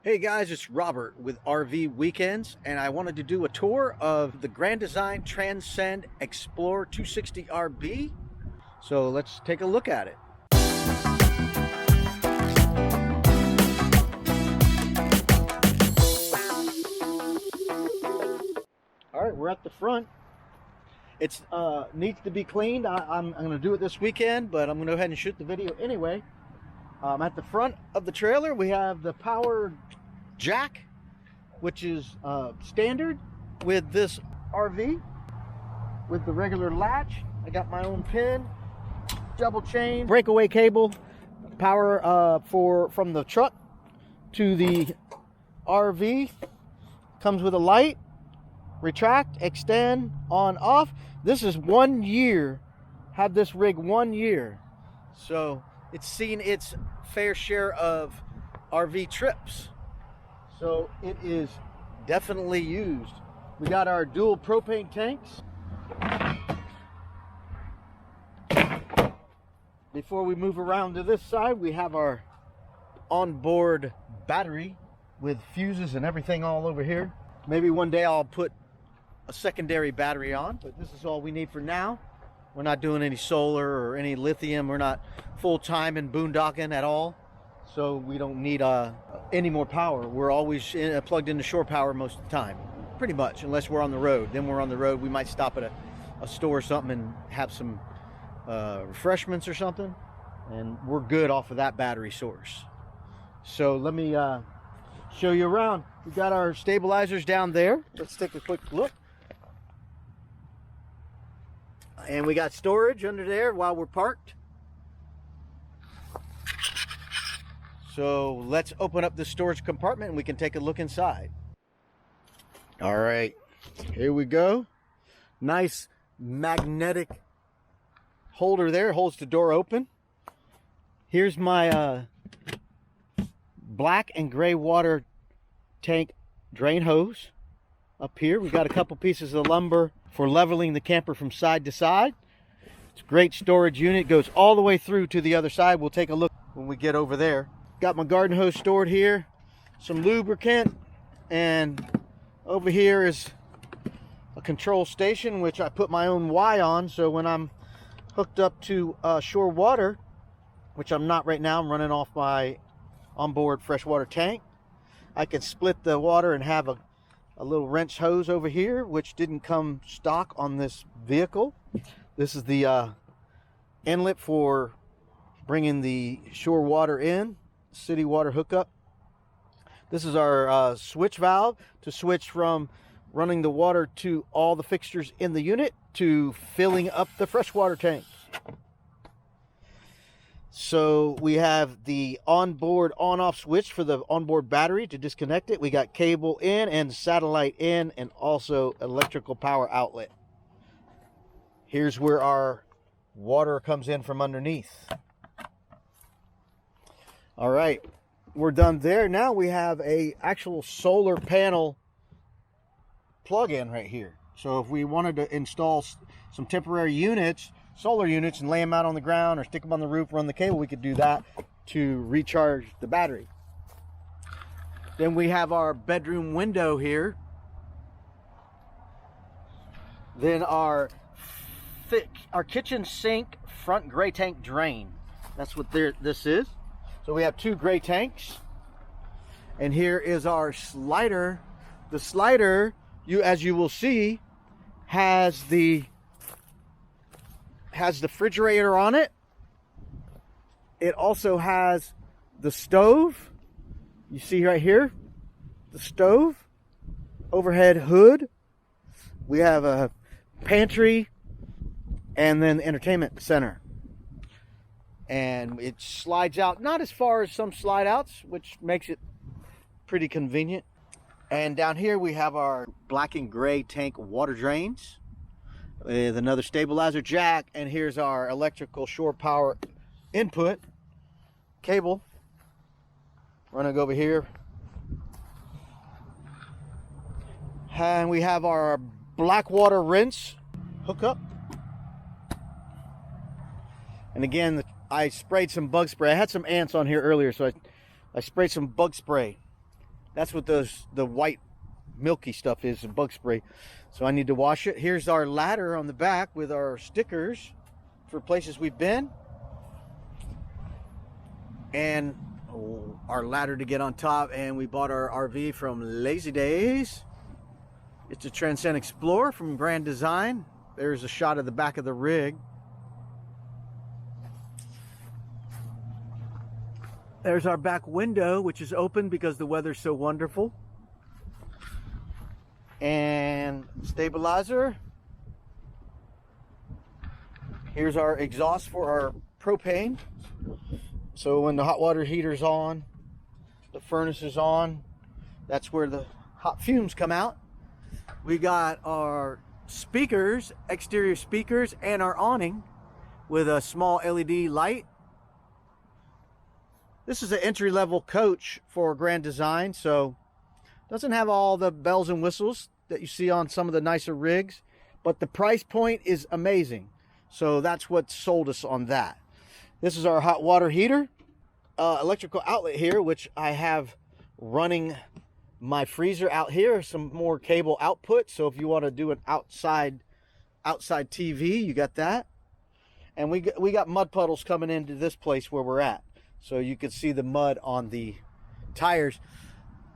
Hey guys, it's Robert with RV Weekends, and I wanted to do a tour of the Grand Design Transcend Explorer 260RB. So let's take a look at it. All right, we're at the front. It needs to be cleaned. I'm going to do it this weekend, but I'm going to go ahead and shoot the video anyway. At the front of the trailer, we have the power jack, which is standard with this RV with the regular latch. I got my own pin, double chain, breakaway cable, power from the truck to the RV. Comes with a light, retract, extend, on, off. This is 1 year. Had this rig 1 year, so it's seen its fair share of RV trips. So it is definitely used. We got our dual propane tanks. Before we move around to this side, we have our onboard battery with fuses and everything all over here. Maybe one day I'll put a secondary battery on, but this is all we need for now. We're not doing any solar or any lithium. We're not full-time in boondocking at all, so we don't need any more power. We're always plugged into shore power most of the time, pretty much, unless we're on the road. Then we're on the road. We might stop at a store or something and have some refreshments or something, and we're good off of that battery source. So let me show you around. We got our stabilizers down there. Let's take a quick look. And we got storage under there while we're parked. So let's open up the storage compartment and we can take a look inside. All right, here we go. Nice magnetic holder there, holds the door open. Here's my black and gray water tank drain hose. Up here we got a couple pieces of lumber for leveling the camper from side to side. It's a great storage unit, goes all the way through to the other side. We'll take a look when we get over there. Got my garden hose stored here, some lubricant, and over here is a control station which I put my own Y on, so when I'm hooked up to shore water, which I'm not right now, I'm running off my onboard freshwater tank, I can split the water and have a little wrench hose over here, which didn't come stock on this vehicle. This is the inlet for bringing the shore water in, city water hookup. This is our switch valve to switch from running the water to all the fixtures in the unit to filling up the freshwater tanks. So we have the onboard on-off switch for the onboard battery to disconnect it. We got cable in and satellite in, and also electrical power outlet. Here's where our water comes in from underneath. All right, we're done there. Now we have a actual solar panel plug-in right here. So if we wanted to install some temporary units, solar units, and lay them out on the ground or stick them on the roof, run the cable, we could do that to recharge the battery. Then we have our bedroom window here. Then our kitchen sink front gray tank drain. That's what this is. So we have two gray tanks. And here is our slider. The slider, as you will see, has the refrigerator on it. It also has the stove. You see right here, the stove, overhead hood. We have a pantry and then the entertainment center. And it slides out, not as far as some slide outs, which makes it pretty convenient. And down here we have our black and gray tank water drains with another stabilizer jack, and here's our electrical shore power input cable running over here. And we have our black water rinse hookup. And again, I sprayed some bug spray. I had some ants on here earlier, so I sprayed some bug spray That's what the white milky stuff is, the bug spray. So I need to wash it. Here's our ladder on the back with our stickers for places we've been. And our ladder to get on top. And we bought our RV from Lazy Days. It's a Transcend Explorer from Grand Design. There's a shot of the back of the rig. There's our back window, which is open because the weather's so wonderful. And stabilizer. Here's our exhaust for our propane. So when the hot water heater's on, the furnace is on, that's where the hot fumes come out. We got our speakers, exterior speakers, and our awning with a small LED light. This is an entry-level coach for Grand Design, so doesn't have all the bells and whistles that you see on some of the nicer rigs, but the price point is amazing. So that's what sold us on that. This is our hot water heater, electrical outlet here, which I have running my freezer out here, some more cable output. So if you want to do an outside TV, you got that. And we got mud puddles coming into this place where we're at. So you can see the mud on the tires.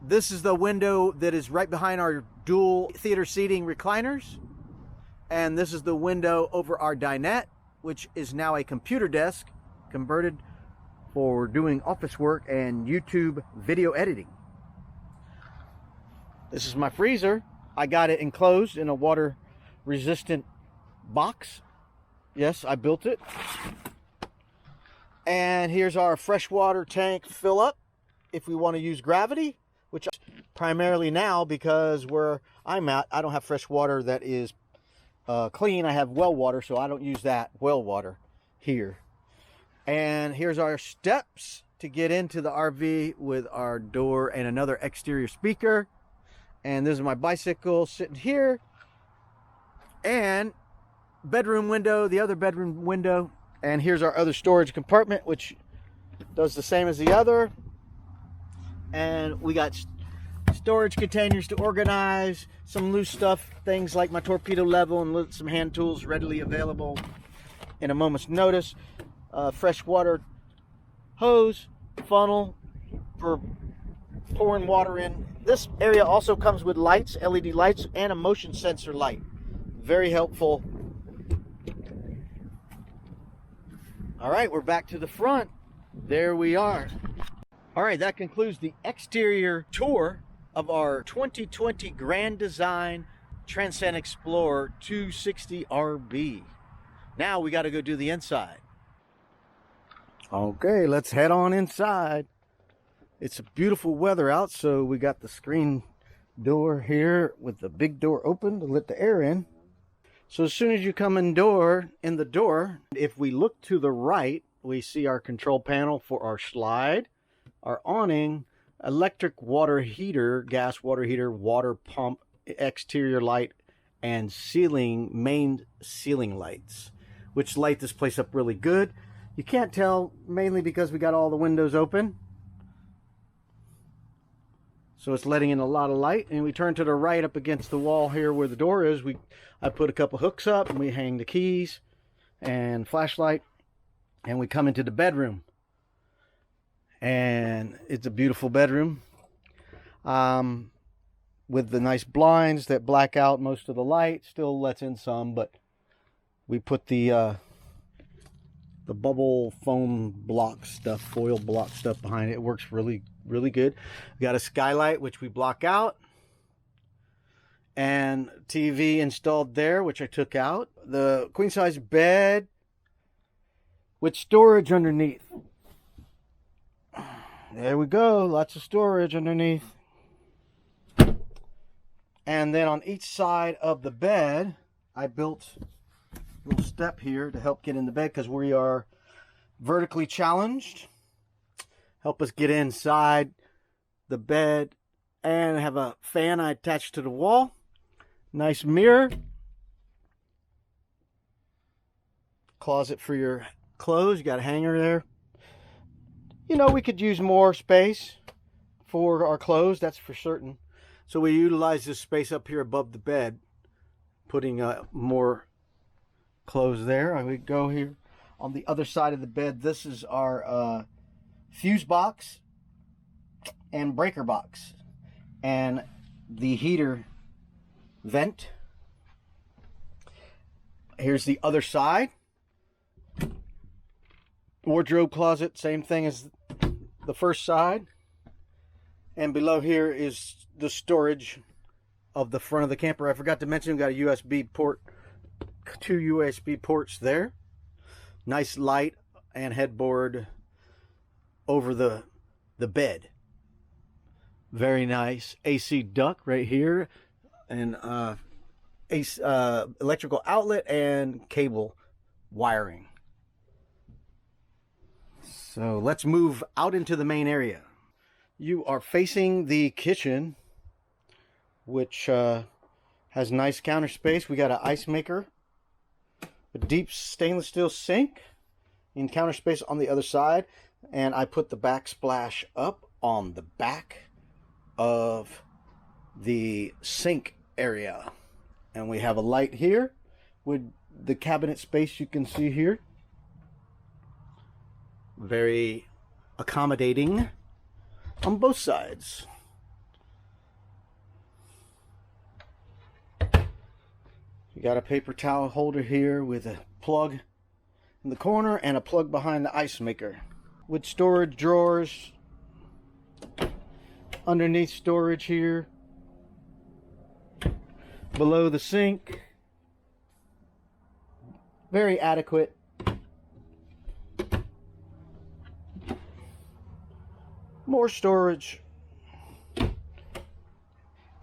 This is the window that is right behind our dual theater seating recliners. And this is the window over our dinette, which is now a computer desk converted for doing office work and YouTube video editing. This is my freezer. I got it enclosed in a water resistant box. Yes, I built it. And here's our freshwater tank fill up if we want to use gravity, which primarily now, because where I'm at, I don't have fresh water that is clean. I have well water, so I don't use that well water here. And here's our steps to get into the RV with our door and another exterior speaker. And this is my bicycle sitting here. And bedroom window, the other bedroom window. And here's our other storage compartment, which does the same as the other. And we got storage containers to organize, some loose stuff, things like my torpedo level and some hand tools readily available in a moment's notice. Fresh water hose, funnel for pouring water in. This area also comes with lights, LED lights, and a motion sensor light. Very helpful. All right, we're back to the front. There we are. All right, that concludes the exterior tour of our 2020 Grand Design Transcend Explorer 260 RB. Now we got to go do the inside. Okay, let's head on inside. It's a beautiful weather out, so we got the screen door here with the big door open to let the air in. So as soon as you come in the door, if we look to the right, we see our control panel for our slide, our awning, electric water heater, gas water heater, water pump, exterior light, and main ceiling lights, which light this place up really good. You can't tell mainly because we got all the windows open. So it's letting in a lot of light. And we turn to the right up against the wall here where the door is. I put a couple hooks up and we hang the keys and flashlight. And we come into the bedroom. And it's a beautiful bedroom. With the nice blinds that black out most of the light. Still lets in some, but we put the bubble foam block stuff, foil block stuff behind it. It works really, really good. We got a skylight, which we block out. And TV installed there, which I took out. The queen size bed with storage underneath. There we go. Lots of storage underneath. And then on each side of the bed, I built little step here to help get in the bed because we are vertically challenged. Help us get inside the bed, and have a fan I attached to the wall. Nice mirror. Closet for your clothes. You got a hanger there. You know, we could use more space for our clothes, that's for certain. So we utilize this space up here above the bed, putting more clothes there. We go here on the other side of the bed. This is our fuse box and breaker box and the heater vent. Here's the other side. Wardrobe closet, same thing as the first side. And below here is the storage of the front of the camper. I forgot to mention, we've got a USB port, 2 USB ports there. Nice light and headboard over the bed. Very nice. AC duct right here, and electrical outlet and cable wiring. So let's move out into the main area. You are facing the kitchen, which has nice counter space. We got an ice maker, a deep stainless steel sink, and counter space on the other side. And I put the backsplash up on the back of the sink area. And we have a light here with the cabinet space you can see here. Very accommodating on both sides. You got a paper towel holder here with a plug in the corner and a plug behind the ice maker, with storage drawers underneath storage here below the sink. Very adequate. More storage.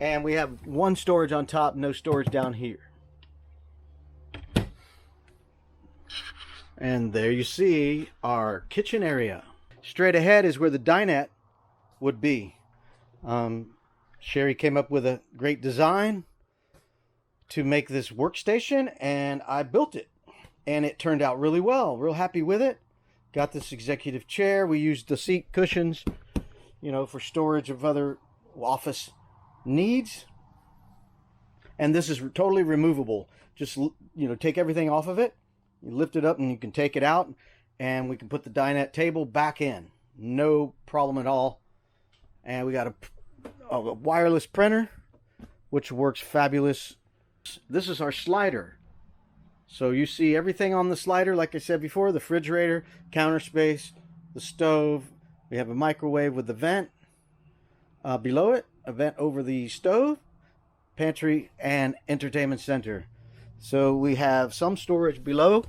And we have one storage on top, no storage down here. And there you see our kitchen area. Straight ahead is where the dinette would be. Sherry came up with a great design to make this workstation, and I built it. And it turned out really well. Real happy with it. Got this executive chair. We used the seat cushions, for storage of other office needs. And this is totally removable. Just, take everything off of it. You lift it up and you can take it out, and we can put the dinette table back in. No problem at all. And we got a wireless printer, which works fabulous. This is our slider. So you see everything on the slider, like I said before, the refrigerator, counter space, the stove. We have a microwave with the vent below it, a vent over the stove, pantry, and entertainment center. So we have some storage below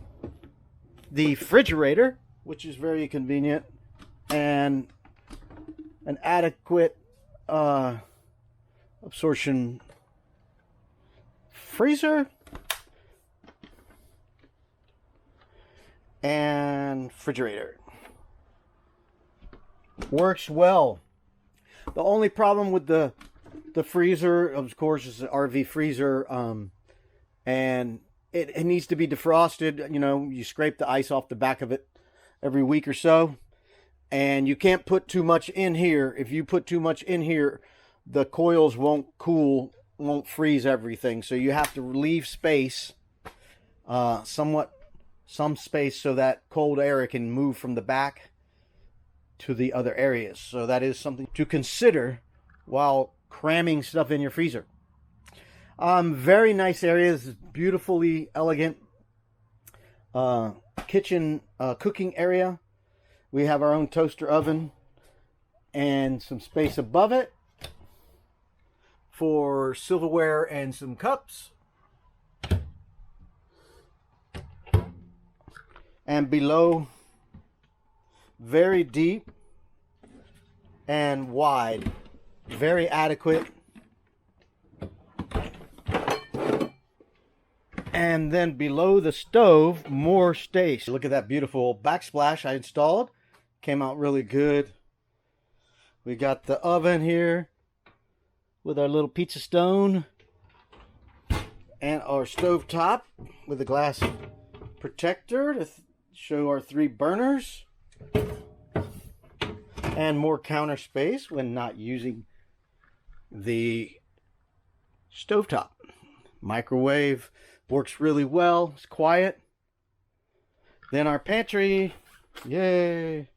the refrigerator, which is very convenient, and an adequate absorption freezer and refrigerator. Works well. The only problem with the freezer, of course, is the RV freezer, and it needs to be defrosted. You scrape the ice off the back of it every week or so, and you can't put too much in here. If you put too much in here, the coils won't cool, won't freeze everything. So you have to leave space, some space, so that cold air can move from the back to the other areas. So that is something to consider while cramming stuff in your freezer. Very nice areas, beautifully elegant kitchen cooking area. We have our own toaster oven and some space above it for silverware and some cups. And below, very deep and wide, very adequate. And then below the stove, more space. Look at that beautiful backsplash I installed. Came out really good. We got the oven here with our little pizza stone, and our stove top with a glass protector to show our 3 burners. and more counter space when not using the stovetop. Microwave works really well. It's quiet. Then our pantry. Yay.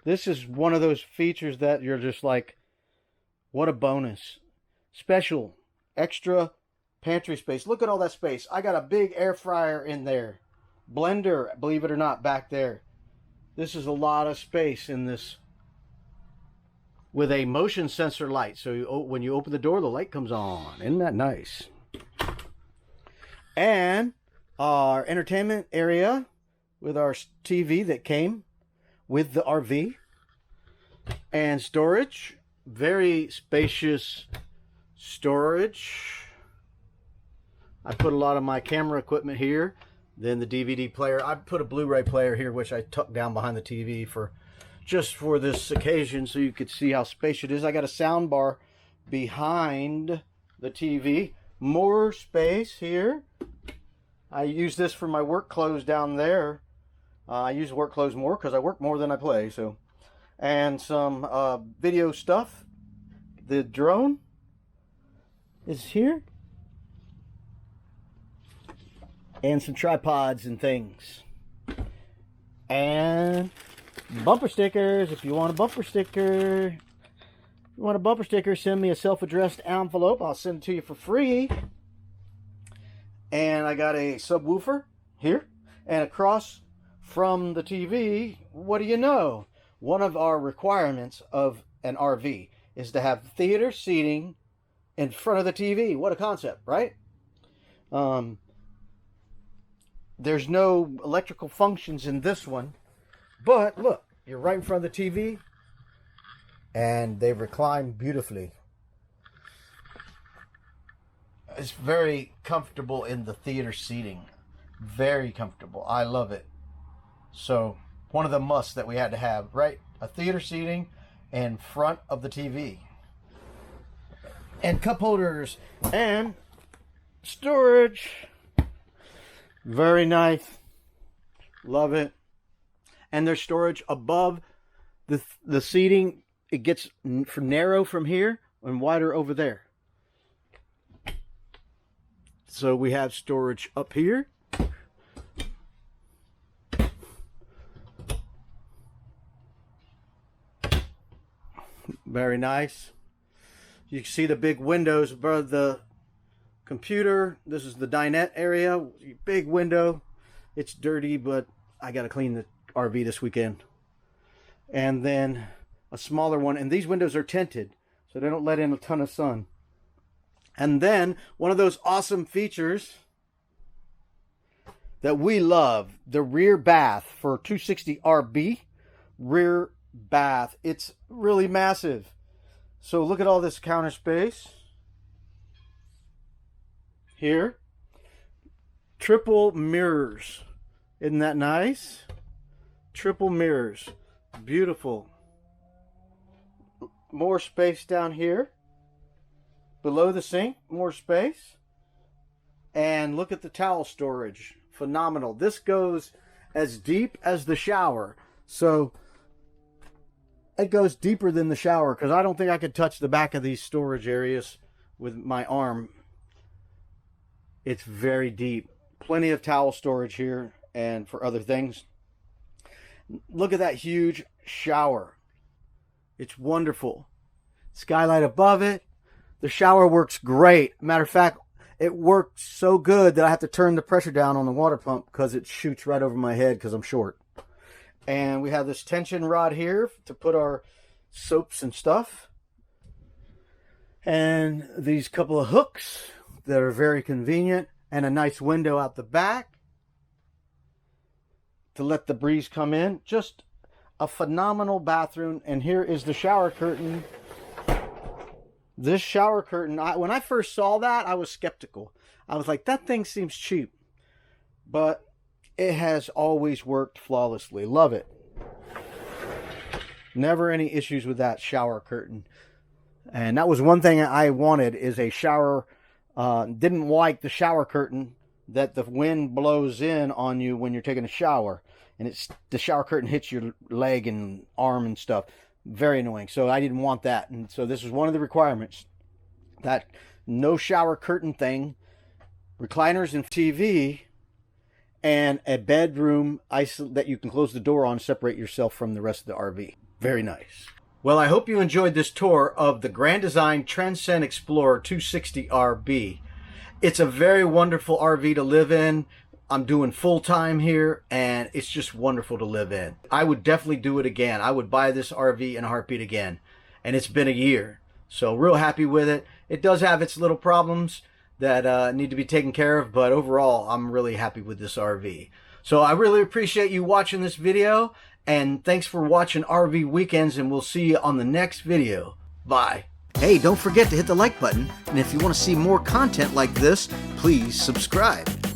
This is one of those features that you're just like, what a bonus. Special, extra pantry space. Look at all that space. I got a big air fryer in there. Blender, believe it or not, back there. This is a lot of space in this. With a motion sensor light. So when you open the door, the light comes on. Isn't that nice? And our entertainment area with our TV that came with the RV. And storage. Very spacious storage. I put a lot of my camera equipment here. Then the DVD player. I put a Blu-ray player here, which I tucked down behind the TV just for this occasion, so you could see how spacious it is. I got a sound bar behind the TV. More space here. I use this for my work clothes down there. I use work clothes more because I work more than I play. So, and some video stuff. The drone is here. And some tripods and things. And bumper stickers. If you want a bumper sticker, send me a self-addressed envelope. I'll send it to you for free. And I got a subwoofer here. And across from the TV, what do you know? One of our requirements of an RV is to have theater seating in front of the TV. What a concept, right? There's no electrical functions in this one. But look, you're right in front of the TV, and they recline beautifully. It's very comfortable in the theater seating. Very comfortable. I love it. So, one of the musts that we had to have, right? A theater seating in front of the TV. And cup holders and storage. Very nice. Love it. And there's storage above the seating. It gets narrow from here and wider over there. So we have storage up here. Very nice. You can see the big windows above the computer. This is the dinette area. Big window. It's dirty, but I got to clean the RV this weekend. And then a smaller one. And these windows are tinted, so they don't let in a ton of sun. And then one of those awesome features that we love, the rear bath for 260RB. Rear bath. It's really massive. So look at all this counter space. Here. Triple mirrors. Isn't that nice? Triple mirrors. Beautiful. More space down here. Below the sink, more space. And look at the towel storage. Phenomenal. This goes as deep as the shower. So it goes deeper than the shower because I don't think I could touch the back of these storage areas with my arm. It's very deep. Plenty of towel storage here and for other things. Look at that huge shower. It's wonderful. Skylight above it. The shower works great. Matter of fact, it works so good that I have to turn the pressure down on the water pump because it shoots right over my head because I'm short. And we have this tension rod here to put our soaps and stuff. And these couple of hooks that are very convenient. And a nice window out the back to let the breeze come in. Just a phenomenal bathroom. And here is the shower curtain. This shower curtain, when I first saw that, I was skeptical. I was like, that thing seems cheap. But it has always worked flawlessly. Love it. Never any issues with that shower curtain. And that was one thing I wanted, is a shower. Didn't like the shower curtain that the wind blows in on you when you're taking a shower. And the shower curtain hits your leg and arm and stuff. Very annoying. So I didn't want that. And so this was one of the requirements. That no shower curtain thing, recliners and TV, and a bedroom that you can close the door on, separate yourself from the rest of the RV. Very nice. Well, I hope you enjoyed this tour of the Grand Design Transcend Explorer 260 RB. It's a very wonderful RV to live in. I'm doing full time here, and it's just wonderful to live in. I would definitely do it again. I would buy this RV in a heartbeat again. And it's been a year. So real happy with it. It does have its little problems that need to be taken care of, but overall, I'm really happy with this RV. So I really appreciate you watching this video, and thanks for watching RV Weekends, and we'll see you on the next video. Bye. Hey, don't forget to hit the like button, and if you want to see more content like this, please subscribe.